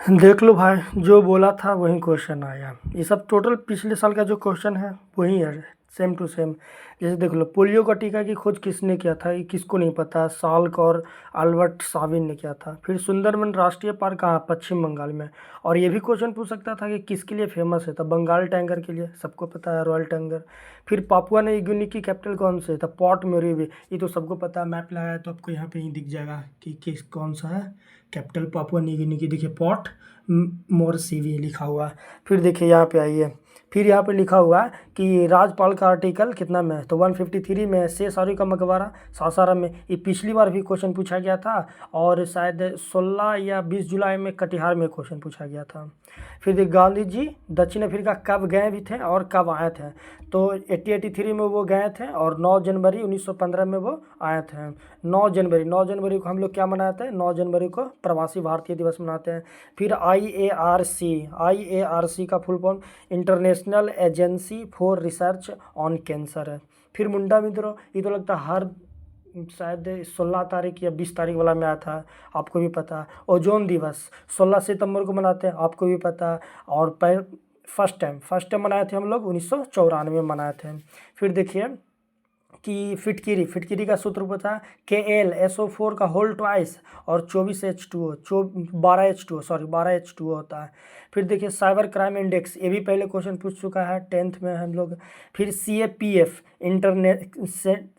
देख लो भाई, जो बोला था वही क्वेश्चन आया। ये सब टोटल पिछले साल का जो क्वेश्चन है वही है, सेम टू सेम। जैसे देख लो, पोलियो का टीका की खोज किसने किया था, ये किसको नहीं पता। साल्क और अल्बर्ट साबिन ने किया था। फिर सुंदरबन राष्ट्रीय पार्क कहाँ, पश्चिम बंगाल में। और ये भी क्वेश्चन पूछ सकता था कि किसके लिए फेमस है, तो बंगाल टाइगर के लिए, सबको पता है, रॉयल टाइगर। फिर पापुआ न्यू गिनी की कैपिटल कौन से, तो पोर्ट मोरेस्बी। ये तो सबको पता है, मैप लगाया तो आपको यहाँ पे ही दिख जाएगा कि किस कौन सा है कैपिटल पापुआ न्यू गिनी की। देखिए पोर्ट मोरसीवी लिखा हुआ है। फिर देखिए यहाँ पे आइए, फिर यहाँ पे लिखा हुआ है कि राजपाल का आर्टिकल कितना में है, तो 153 में है। शेषाद्री का मकबरा सासाराम में। ये पिछली बार भी क्वेश्चन पूछा गया था, और शायद 16 या 20 जुलाई में कटिहार में क्वेश्चन पूछा गया था। फिर देखिए, गांधी जी दक्षिण अफ्रीका कब गए भी थे और कब आए थे, तो 1883 में वो गए थे, और 9 जनवरी 1915 में वो आए थे। 9 जनवरी को हम लोग क्या मनाते हैं, 9 जनवरी को प्रवासी भारतीय दिवस मनाते हैं। फिर IARC का full form international agency for research on cancer है। फिर मुंडा मित्रों, ये तो लगता है हर शायद 16 तारीख या 20 तारीख वाला में आया था, आपको भी पता है। ओजोन दिवस 16 सितंबर को मनाते हैं, आपको भी पता है। और फर्स्ट टाइम मनाए थे हम लोग 1994 में मनाए थे। फिर देखिए कि फिटकिरी का सूत्र पता है, KlSO4 का होल ट्वाइस और 24H2O 12H2O होता है। फिर देखिए साइबर क्राइम इंडेक्स, ये भी पहले क्वेश्चन पूछ चुका है 10th में हम लोग। फिर CAPF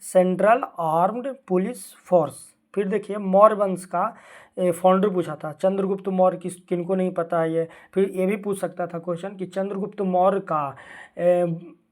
central armed police force. फिर देखिए मौर्य वंश का फाउंडर पूछा था, चंद्रगुप्त मौर्य, किनको नहीं पता है ये। फिर ये भी पूछ सकता था क्वेश्चन कि चंद्रगुप्त मौर्य का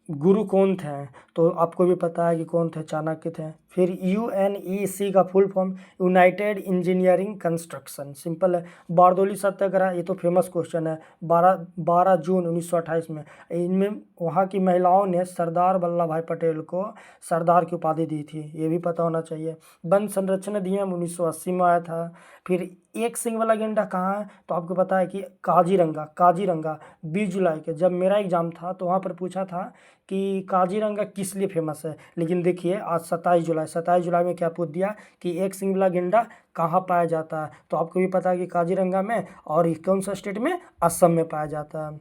गुरु कौन थे, तो आपको भी पता है कि कौन थे, चाणक्य थे। फिर UNEC का full form United engineering construction, simple है। बारदोली सत्याग्रह, ये तो फेमस क्वेश्चन है, 12 जून 1928 में। इनमें वहाँ की महिलाओं ने सरदार वल्लभ भाई पटेल को सरदार की उपाधि दी थी, ये भी पता होना चाहिए। वन संरक्षण अधिनियम 1980 में आया था। फिर एक सिंग वाला गेंडा कहाँ है, तो आपको पता है कि काजीरंगा 20 जुलाई के, जब मेरा एग्जाम था तो वहाँ पर पूछा था कि काजीरंगा किस लिए फेमस है। लेकिन देखिए आज 27 जुलाई में क्या पूछ दिया कि एक सिंग वाला गेंडा कहाँ पाया जाता है, तो आपको भी पता है कि काजीरंगा में, और कौन सा स्टेट में, असम में पाया जाता है।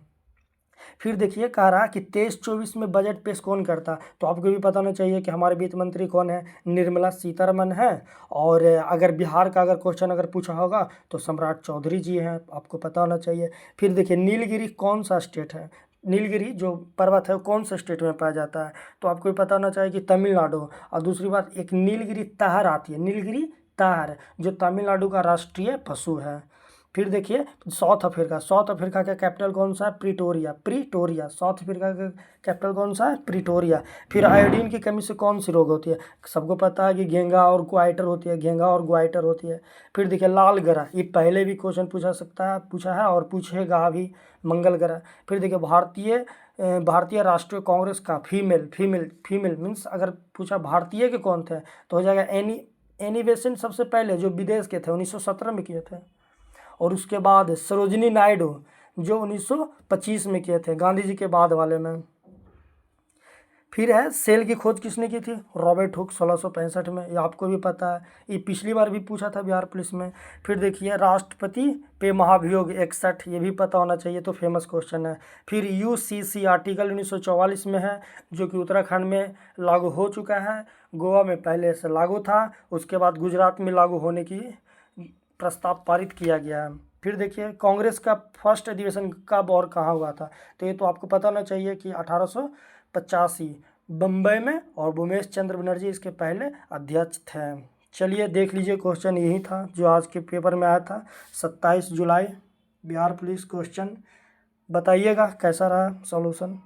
फिर देखिए कह रहा कि 23-24 में बजट पेश कौन करता, तो आपको भी पता होना चाहिए कि हमारे वित्त मंत्री कौन है, निर्मला सीतारमन है। और अगर बिहार का अगर क्वेश्चन अगर पूछा होगा तो सम्राट चौधरी जी हैं, आपको पता होना चाहिए। फिर देखिए नीलगिरी कौन सा स्टेट है, नीलगिरी जो पर्वत है वो कौन सा स्टेट में पाया जाता है, तो आपको भी पता होना चाहिए कि तमिलनाडु। और दूसरी बात, एक नीलगिरी तहर आती है, नीलगिरी तहर, जो तमिलनाडु का राष्ट्रीय पशु है। फिर देखिए साउथ अफ्रीका का कैपिटल कौन सा है, प्रीटोरिया। साउथ अफ्रीका का कैपिटल कौन सा है, प्रीटोरिया। फिर आयोडीन की कमी से कौन सी रोग होती है, सबको पता है कि घेंघा और ग्वाइटर होती है। फिर देखिए लाल ग्रह, ये पहले भी क्वेश्चन पूछा है और पूछेगा अभी, मंगल ग्रह। फिर देखिए भारतीय राष्ट्रीय कांग्रेस का फीमेल मीन्स अगर पूछा भारतीय के कौन थे, तो हो जाएगा एनी बेसेंट, सबसे पहले जो विदेश के थे 1917 में किए थे। और उसके बाद सरोजिनी नायडू जो 1925 में किए थे, गांधी जी के बाद वाले में। फिर है सेल की खोज किसने की थी, रॉबर्ट हुक 1665 में, ये आपको भी पता है, ये पिछली बार भी पूछा था बिहार पुलिस में। फिर देखिए राष्ट्रपति पे महाभियोग 61, ये भी पता होना चाहिए, तो फेमस क्वेश्चन है। फिर UCC आर्टिकल 1944 में है, जो कि उत्तराखंड में लागू हो चुका है, गोवा में पहले से लागू था, उसके बाद गुजरात में लागू होने की प्रस्ताव पारित किया गया है। फिर देखिए कांग्रेस का फर्स्ट अधिवेशन कब और कहाँ हुआ था, तो ये तो आपको पता होना चाहिए कि 1885 बम्बई में, और भूमेश चंद्र बनर्जी इसके पहले अध्यक्ष थे। चलिए देख लीजिए, क्वेश्चन यही था जो आज के पेपर में आया था, 27 जुलाई बिहार पुलिस क्वेश्चन। बताइएगा कैसा रहा सॉल्यूशन।